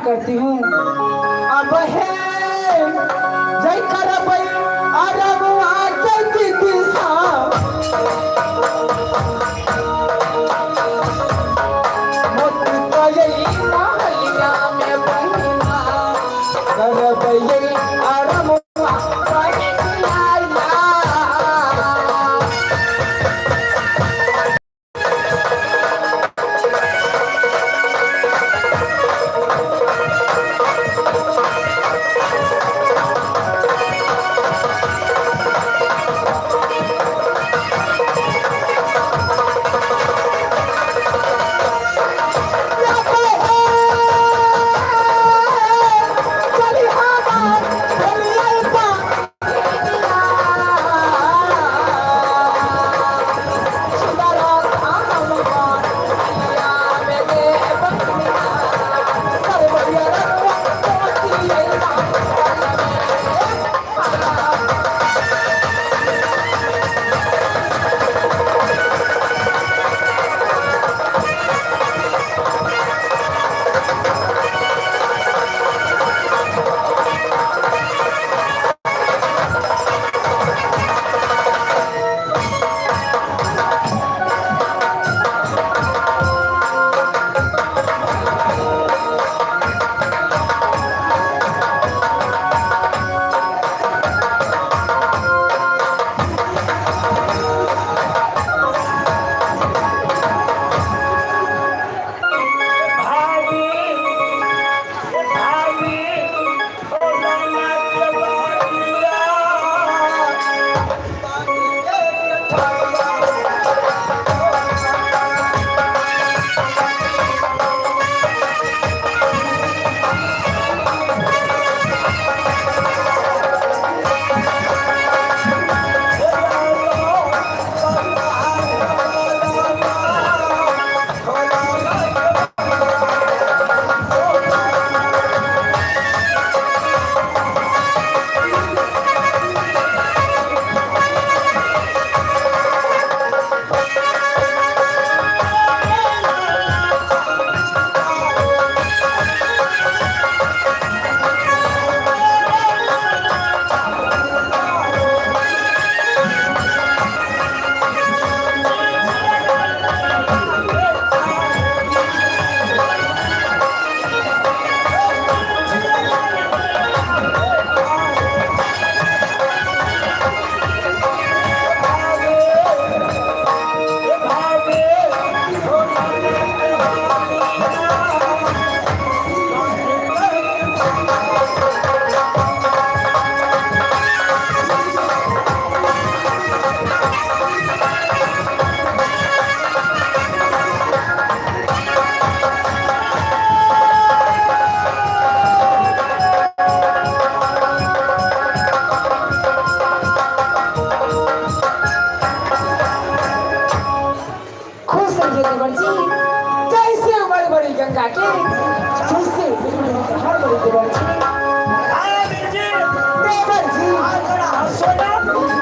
करती हूँ। अब है जय करबई अरबुआ के दिशा मोती तो यही महलिया में बहिना करबई अरबुआ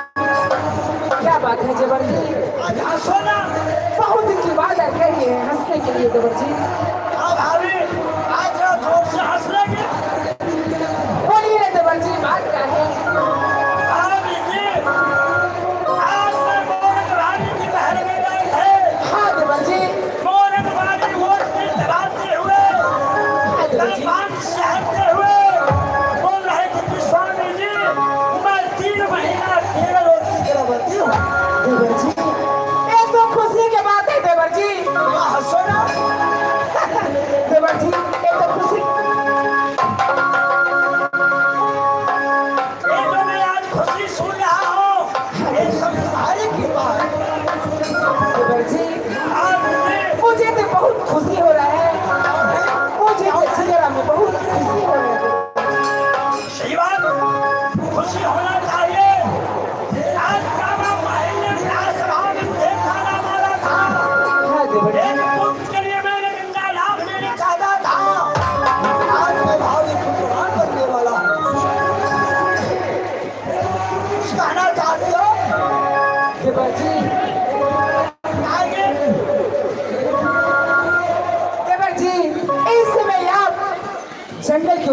क्या बात है जबर जी? बहुत दिन की बात है, कहिए हंसने के लिए जबर जी। बोलिए ना जबर जी, बात क्या है? हाँ जबर जी। देवर जी, ये तो खुशी की बात है देवर जी।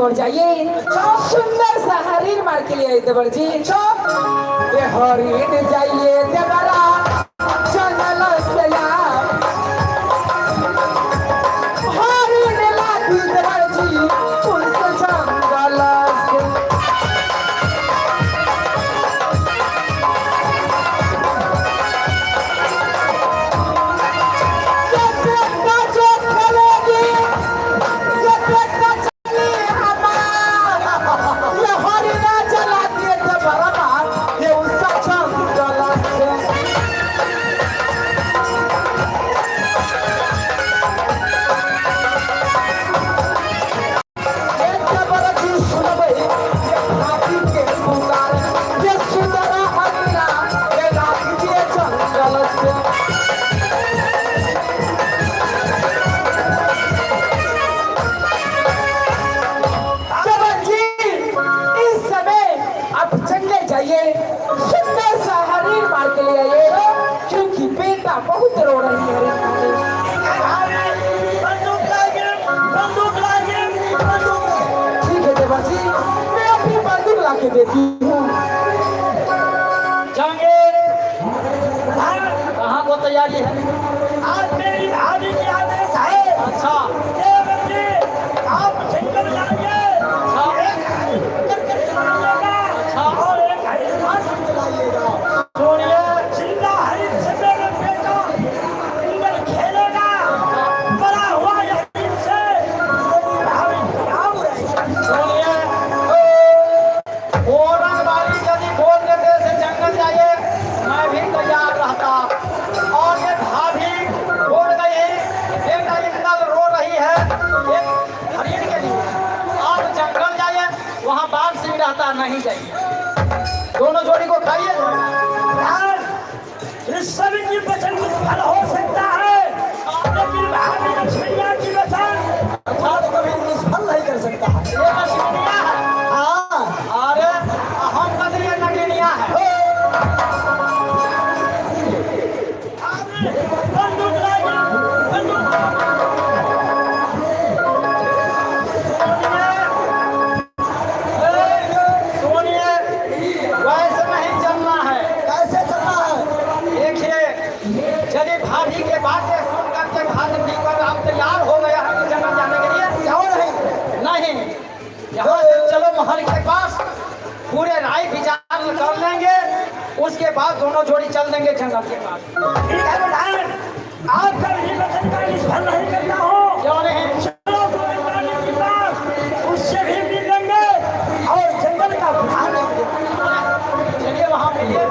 और जाइए सुंदर सा हरिण मार के लिए देवर जी। ये हरिण जाइए देवरा जंगल से हरिण लागी देवर जी उस जंगल से। सुंदर सा हरिण मार के ले आइए क्योंकि बेटा बहुत रो रही है। ठीक है देवा जी मैं अपनी बंदूक ला के देती हूँ। कहाँ को तैयारी है? आज मेरी भाभी की आदेश है। अच्छा आप जंगल जाइए और एक हरिद्वार चलाइएगा। सुनिए जिंदा हरित से मेरे बेटा जंगल खेलेगा। बड़ा हुआ यकीन से मेरी भाभी तैयार रहेगी। सुनिए फोरन वाली यदि बोल देते से जंगल जाइए मैं भी तैयार रहता। और ये भाभी बोल गई बेटा इंदल रो रही है एक हरिण के लिए आप जंगल जाइए वहाँ बाघ सिंह रहता नहीं जाइए। दोनों जोड़ी को खाइए। इस सभी की वचन निष्फल हो सकता है लेकिन भाभी लक्ष्मीया की वचन अच्छा तो कभी निष्फल नहीं कर सकता। ये लक्ष्मीनिया है। हाँ अरे हम कदरिया नगीनिया है। बंदूक लाइए बंदूक। सुनिए वैसे नहीं चलना है। कैसे चलना है? देखिए यदि भाभी के बातें सुन करके भाभी भी कर आप तैयार हो गया है कि जंगल जाने के लिए क्यों नहीं? नहीं यहाँ से चलो महल के पास पूरे राय विचार कर लेंगे उसके बाद दोनों जोड़ी चल देंगे जंगल के पास। ठीक है विधायक आप कभी वचन का निष्फल नहीं करना हो। क्यों नहीं? चलो गोविंदानी के पास उससे भी मिलेंगे और जंगल का ध्यान रखेंगे। चलिए वहाँ मिलिए।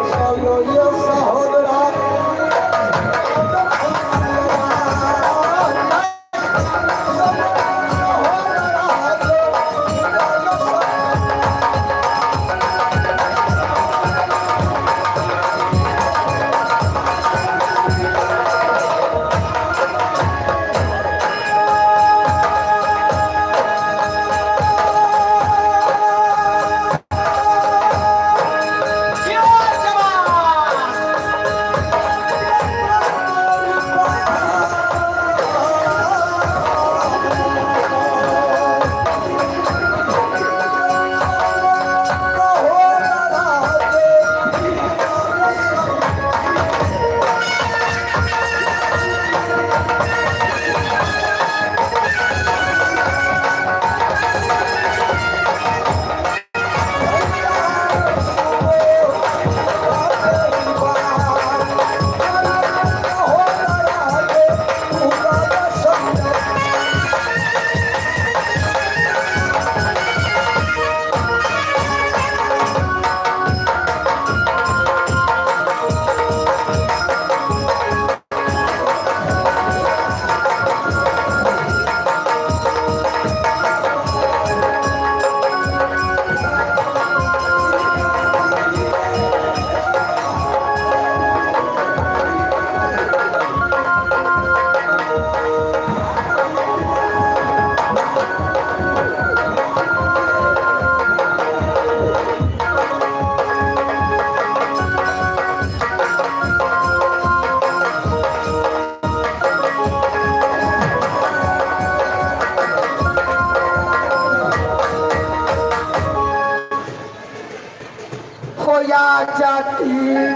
या जाती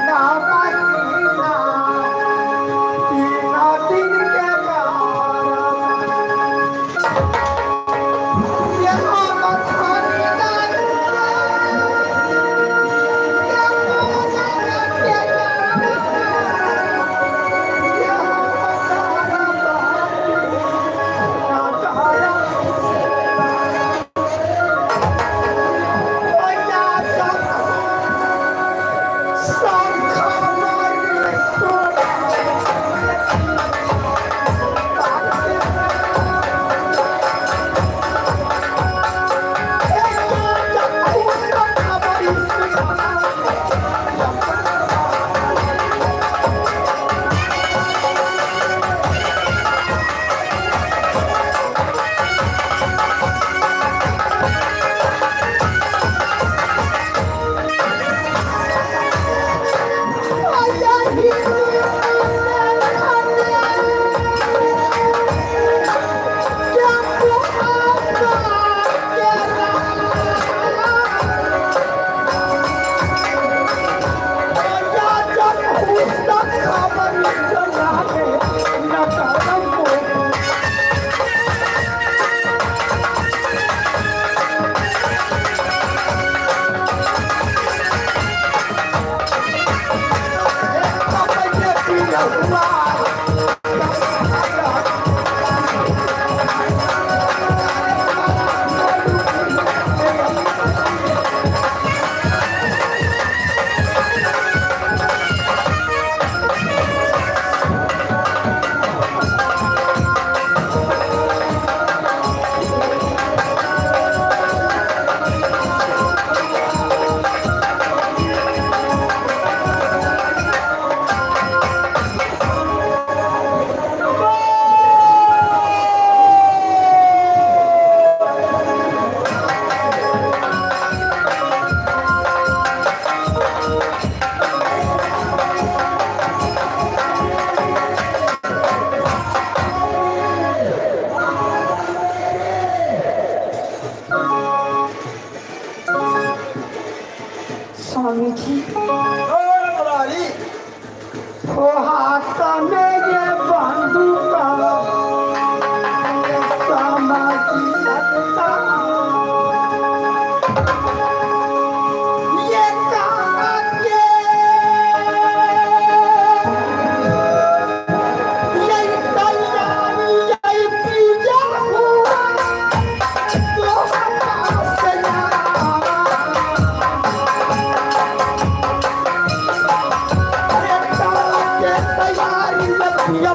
ना महीना तीना दिन के यहाँ मखानी डाली स्वामी जी वो हाथ में ये बंदूक समाधि लगता ये काके यही तैयारी यही पूजा हुआ तो से तैयारी लगिया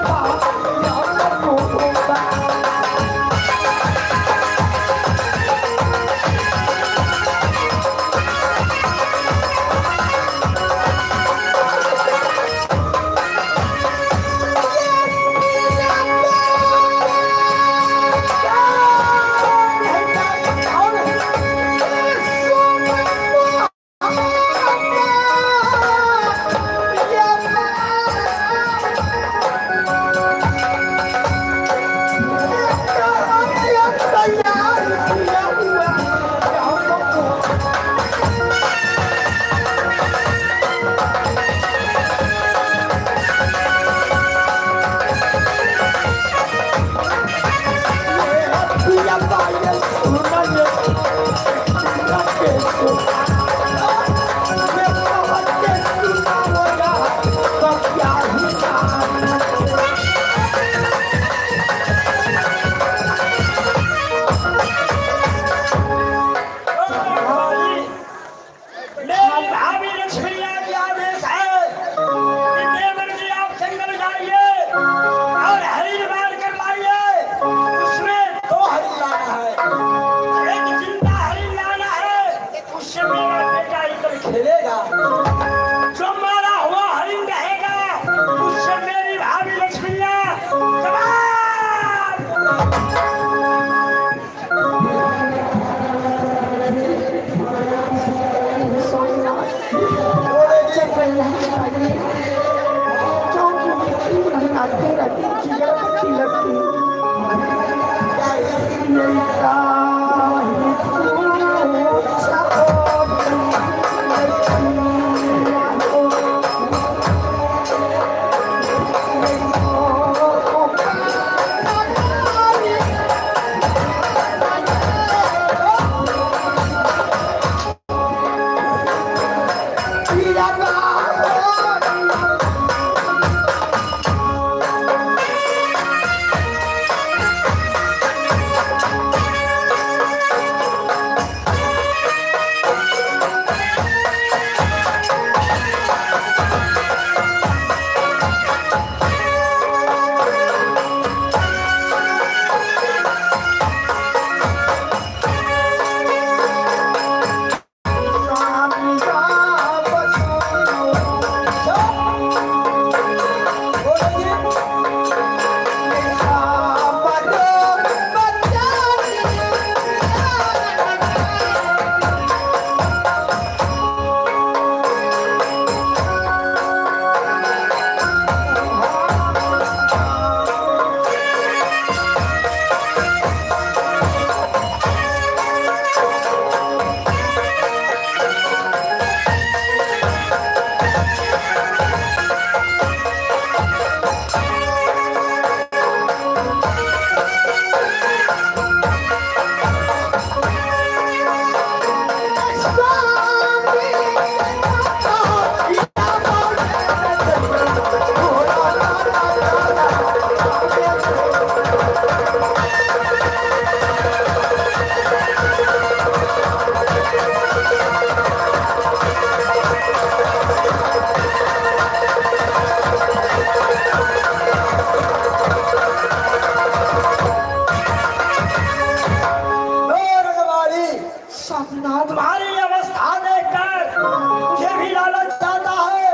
स्वामीनाथ तुम्हारी अवस्था देखकर मुझे भी लालच आता है,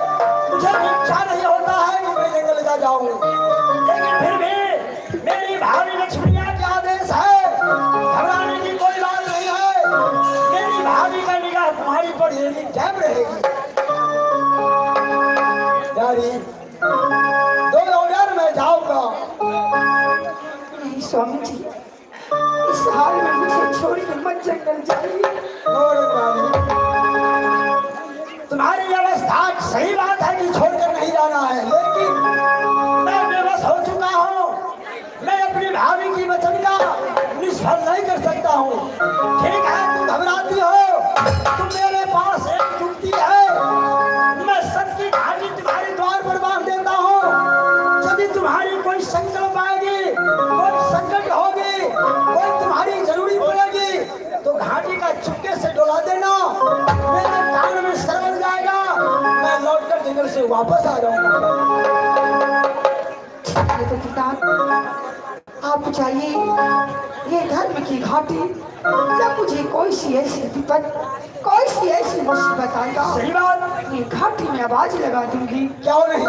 मुझे भी इच्छा नहीं होता है कि मैं जंगल का जाऊं, लेकिन फिर भी मेरी भाभी लक्ष्मिया का आदेश है, घबराने की कोई बात नहीं है। मेरी भाभी का निगाह तुम्हारी पर एनी टाइम रहेगी। डैडी, 2 ऑर्डर में जाऊंगा। नहीं स्वामी जी, इस हाल में मुझे छोड़ के मत जंगल जाइए। और डैडी, तुम्हारी अवस्था सही बात है कि छोड़कर नहीं जाना है, लेकिन मैं बेबस हो चुका हूँ। मैं अपनी भाभी की वचन का निष्फल नहीं कर सकता हूँ। ठीक है, तुम घबराती हो, तुम मेरे पास एक युक्ति है, मैं सबकी घाटी तुम्हारे द्वार पर बांध देता हूँ। यदि तुम्हारी कोई संकल्प आएगी, कोई संकट होगी, कोई तुम्हारी जरूरी पड़ेगी, तो घाटी का चुपके से डोला देना, मेरे कान में सरवल जाएगा, मैं लौटकर जंगल से वापस आ जाऊंगा। ये तो किताब आप चाहिए ये धर्म की घाटी, जब मुझे कोई सी ऐसी विपद, कोई सी ऐसी मुसीबत आएगा, सही बात। ये घाटी में आवाज लगा दूंगी। क्यों नहीं?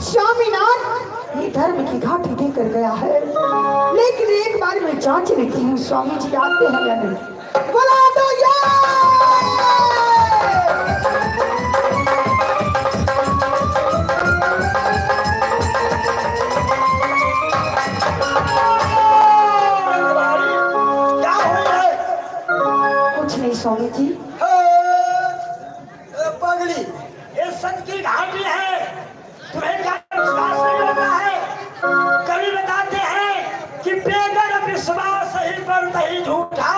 स्वामीनाथ ये धर्म की घाटी देकर गया है, लेकिन एक बार मैं जांच लेती हूँ स्वामी जी आते हैं या नहीं। बुला दो क्या हुई है? कुछ नहीं स्वामी जी। पगली, ये सच की घाटी है, तुम्हें क्या विश्वास नहीं होता है? कवि बताते हैं कि बेगर विश्वास ही पर नहीं झूठा,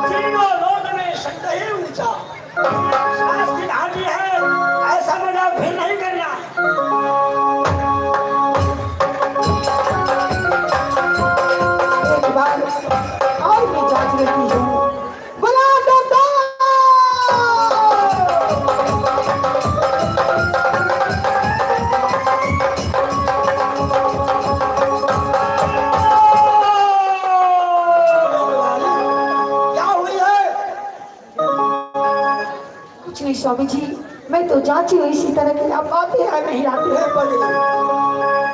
तीनों लोक में शब्द ही ऊंचा। विश्वास की घाटी है, ऐसा मजाक फिर नहीं करना। एक बार और मैं जांच लेती हूँ। बुला दो क्या हुई है? कुछ नहीं स्वामी जी, मैं तो जांची हुई इसी तरह की, आप आते हैं नहीं आते हैं।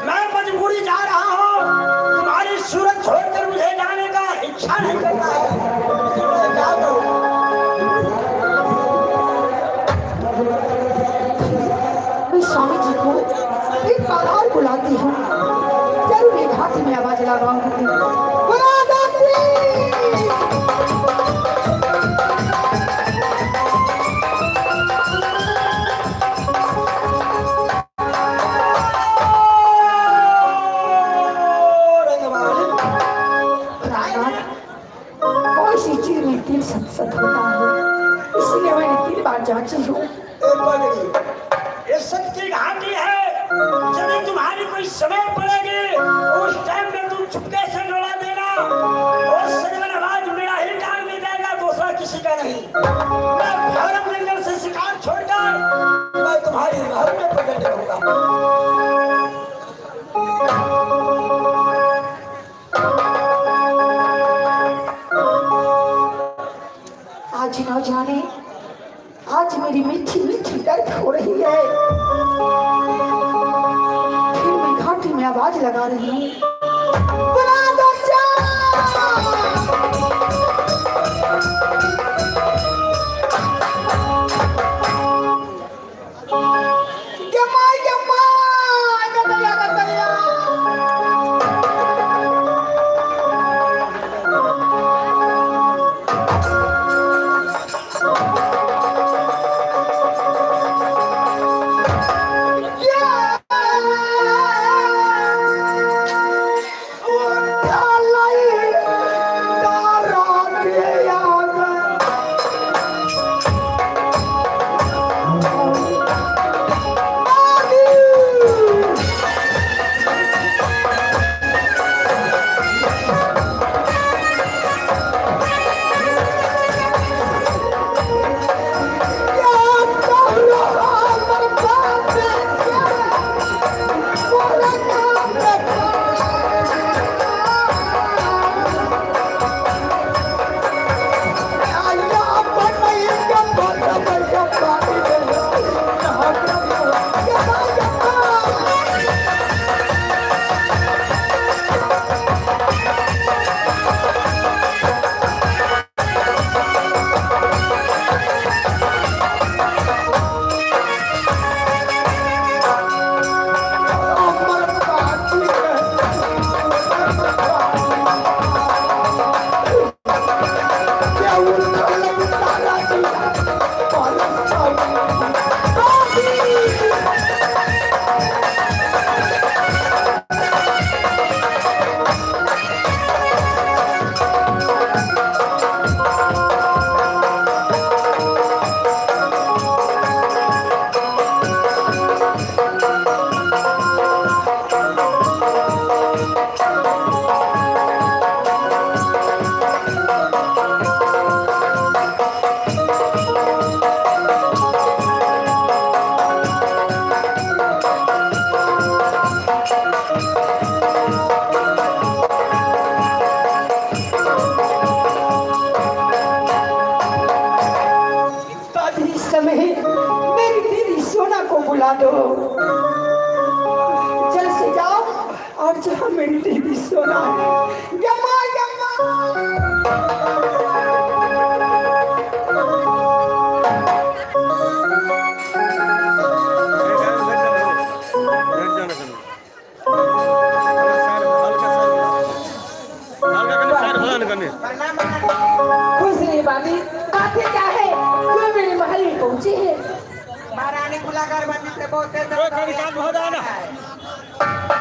मैं मजबूरी जा रहा हूँ, तुम्हारी सूरत छोड़कर मुझे जाने का इच्छा नहीं करता है। क्या करूँ? मैं स्वामी जी को एक बार और बुलाती हूँ, जरूर ये घाटी में आवाज लगाऊंगी। बुला दो कोई सी चीज में 3 सत होता है, इसलिए मैंने 3 बार जांची हूँ। ये सच की घाटी है, यदि तुम्हारी कोई समय पड़ेगी, उस टाइम में तुम चुपके से डोला देना, और सजवन आवाज मेरा ही कान में जाएगा, दूसरा किसी का नहीं। मैं भरम जंगल से शिकार छोड़कर मैं तुम्हारी महल में प्रकट होगा। आज न जाने आज मेरी मीठी मीठी दर्द हो रही है, फिर मैं घाटी में आवाज लगा रही हूँ। बुला दो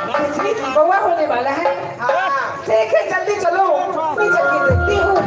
किसकी बउआ होने वाला है। ठीक है जल्दी चलो, मैं चल के देखती हूँ।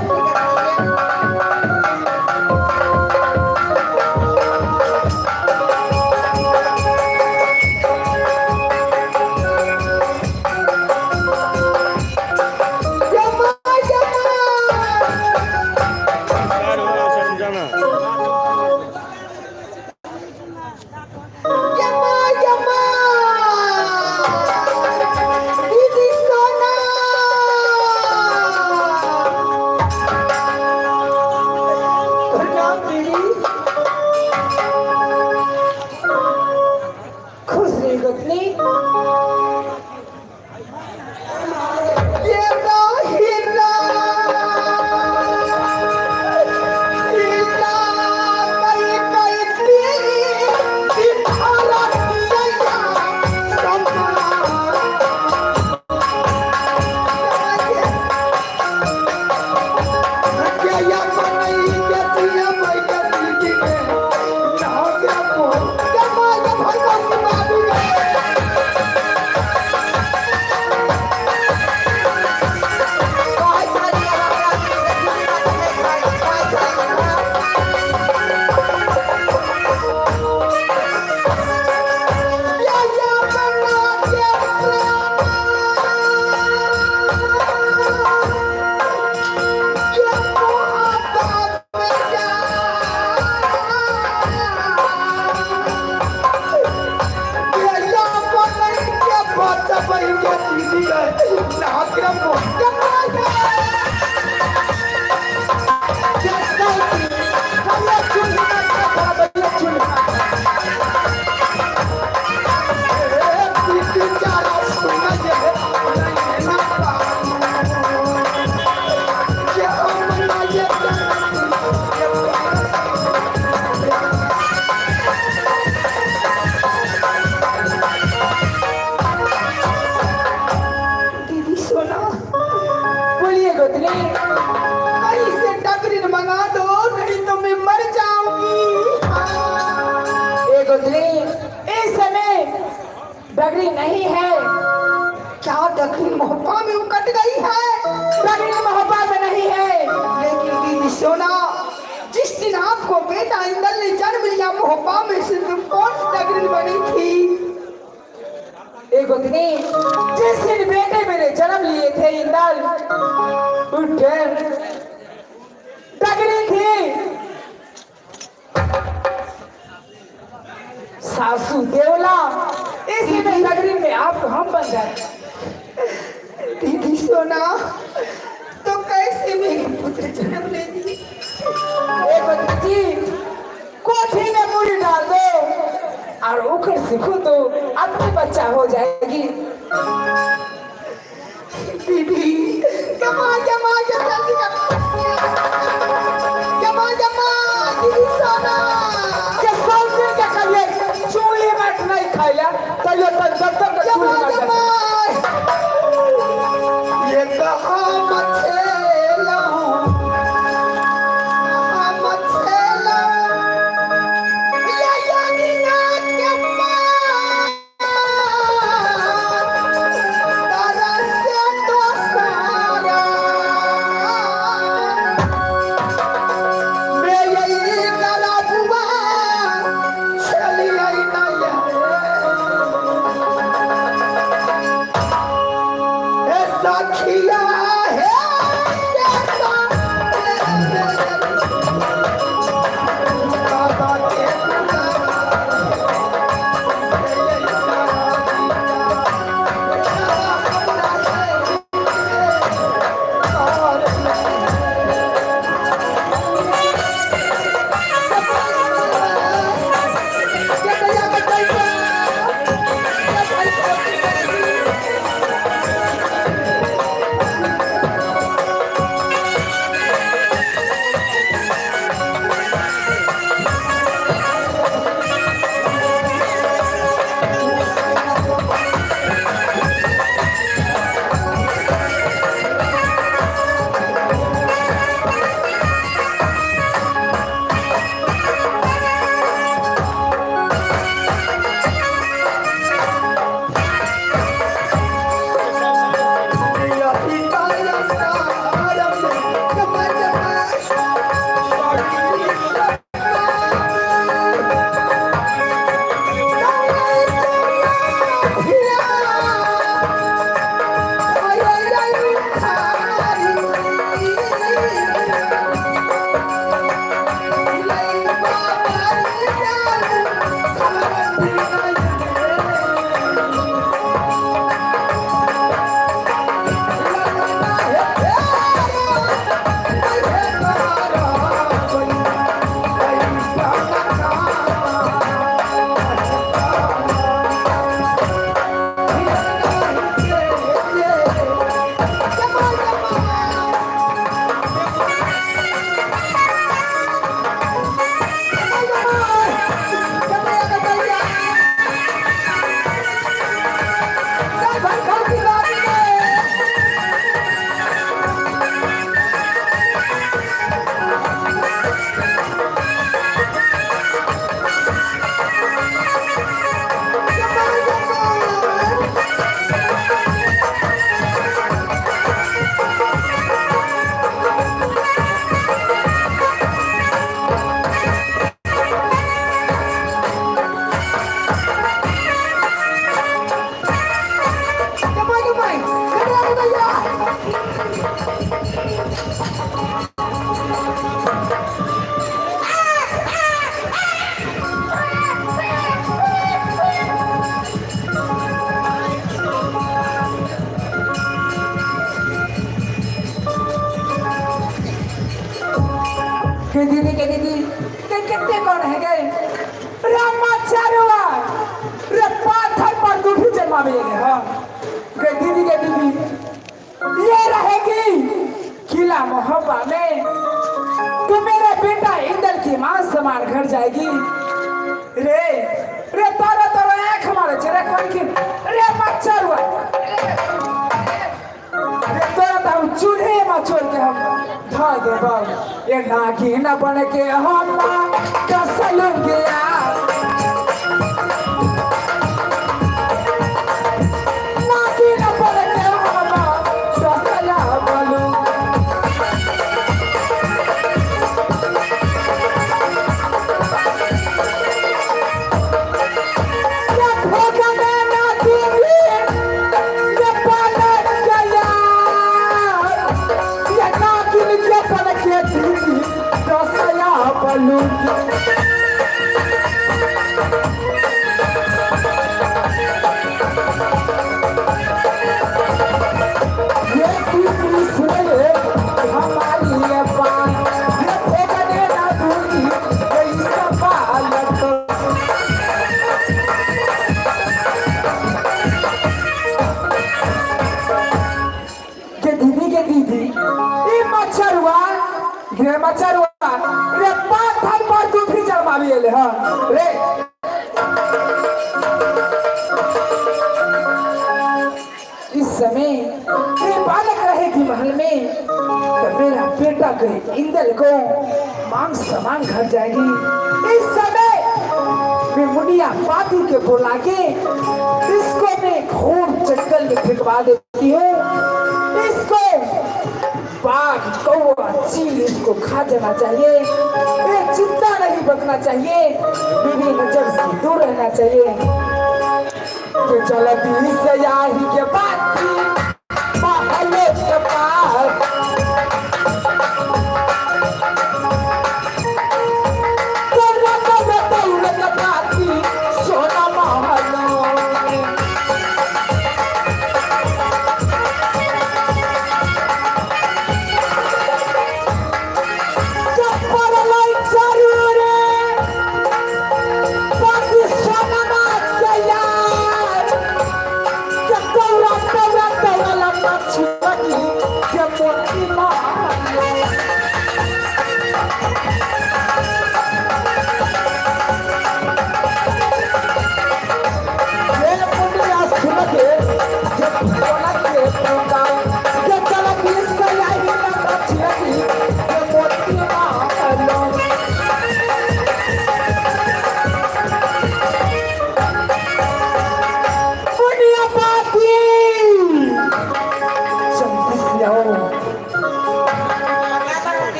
डगरी नहीं है क्या? डगरी मोहब्बा में उकट गई है। डगरी मोहब्बा में नहीं है। लेकिन दीदी सोना, जिस दिन आपको बेटा इंदल ने जन्म लिया मोहब्बा में से तुम कौन सी डगरी बनी थी? गोतनी, जिस दिन बेटे मेरे जन्म लिए थे इंदल, डगरी थी सासू देवला। इसी में नगरी में आप हम बन जाए। दीदी सोना, तो कैसे मेरे पुत्र जन्म लेगी? जी कोठी में मुड़ी डाल दो और उखड़ सीखो तो अपनी बच्चा हो जाएगी। दीदी जमा जमा जल्दी जमा जमा दीदी सोना के सोचने के करिए चूड़ी में नहीं खाया तो ये तक जब तक जमा जमा ये कहाँ मचेला मचेला ये यानी ना के तारा से तो सारा मैं यही गला बुआ चली आई ना के दीदी के कितने कौन है गए रामाचार्य रे पाथर पर दूधी जन्मा मिलेंगे हाँ के दीदी ये रहेगी किला मोहब्बा में तो मेरा बेटा इंदल की मां समान घर जाएगी रे रे तारा तारा एक हमारे चेहरे कौन की रे बच्चा हुआ रे तारा तारा चूल्हे में छोड़ के हम धा दे बाबू ये नागी न बन के हम कसल गया नागी न बन के हम कसल बोलू मचरुआ रे पाथर पर दूधी जन्मा मिले हां रे इस समय ये बालक रहेगी महल में तो मेरा बेटा के इंदल को मांग समान घर जाएगी इस समय मैं मुनिया पाती के बुला के इसको मैं घोर जंगल में फेंकवा देती हूँ इसको बाघ कौवा चील इसको खा जाना चाहिए ये चिंता नहीं बचना चाहिए बीवी नजर से दूर रहना चाहिए कि चलती सयाही के बाद महलों के पास सोना महलों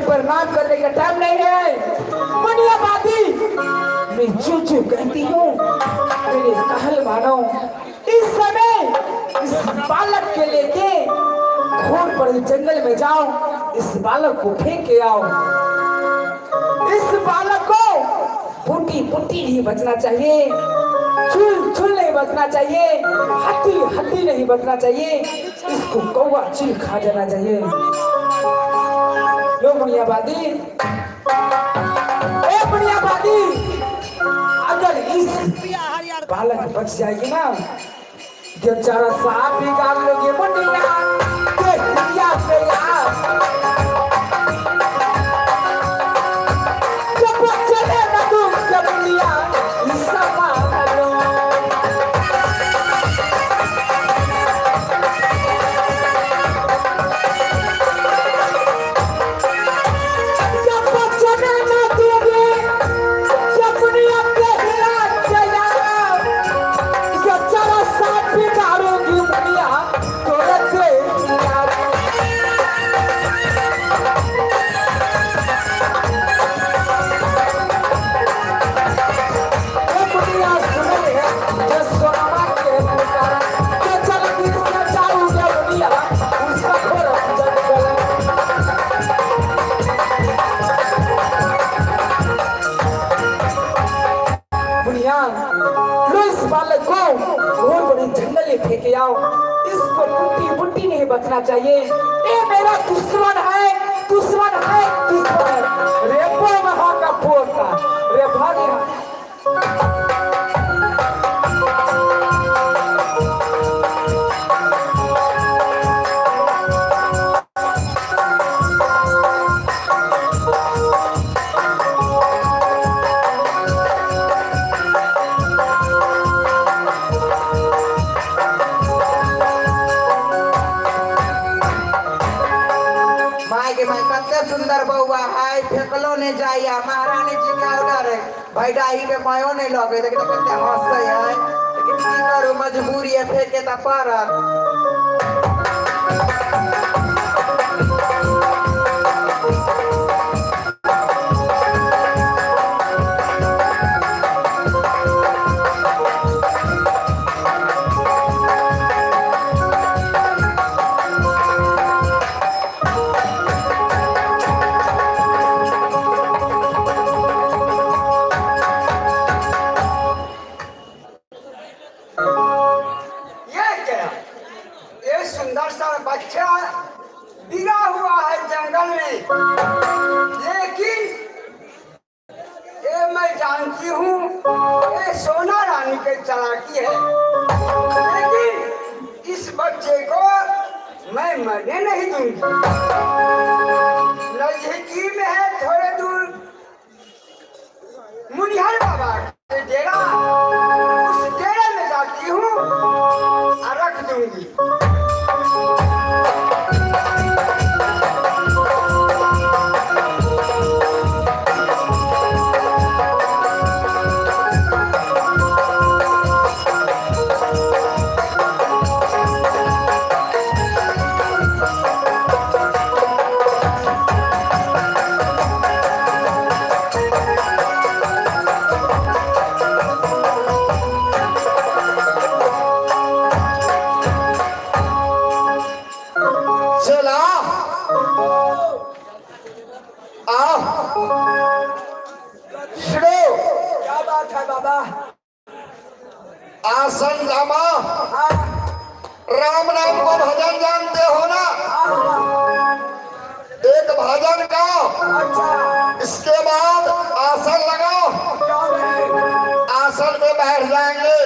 प्रणाम करने का टाइम नहीं है मुनिया बाती मैं जो कहती हूँ मेरे कहल मानो इस समय इस बालक के लेके घोर पर जंगल में जाओ इस बालक को फेंक के आओ इस बालक को पुटी पुटी नहीं बचना चाहिए चूल चूल नहीं बचना चाहिए हड्डी हड्डी नहीं बचना चाहिए इसको कौवा चील खा जाना चाहिए लो बुनियाबादी ए बुनियाबादी अगर इस बालक बच जाएगी ना जब चारा सांप निकाल लोगे मुनिया के दुनिया पे यार जब चले ना तुम जब मुनिया इस संभालो लो इस बालक को बहुत बड़े जंगल ये फेंके आओ, इसको बुट्टी बुट्टी नहीं बचना चाहिए। ये मेरा दुश्मन है, दुश्मन है, दुश्मन। रे वहां का पोता रे भागे। सुंदर बउआ है फेंकलो ने जाइया महारानी जी के ऑर्डर है भाई डाही के मायो नहीं लगे देखते कितने हंसे है लेकिन की करू मजबूरी है फेंके ता पारा। सुंदर सा बच्चा बिगा हुआ है जंगल में, लेकिन ये मैं जानती हूँ ये सोना रानी के चालाकी है, लेकिन इस बच्चे को मैं मरने नहीं दूंगी। नजदीकी में है थोड़े दूर मुनिहर बाबा के डेरा, उस डेरे में जाती हूँ और रख दूंगी। आसन जामा राम नाम को भजन जानते हो ना? एक भजन गाओ, इसके बाद आसन लगाओ, आसन में बैठ जाएंगे।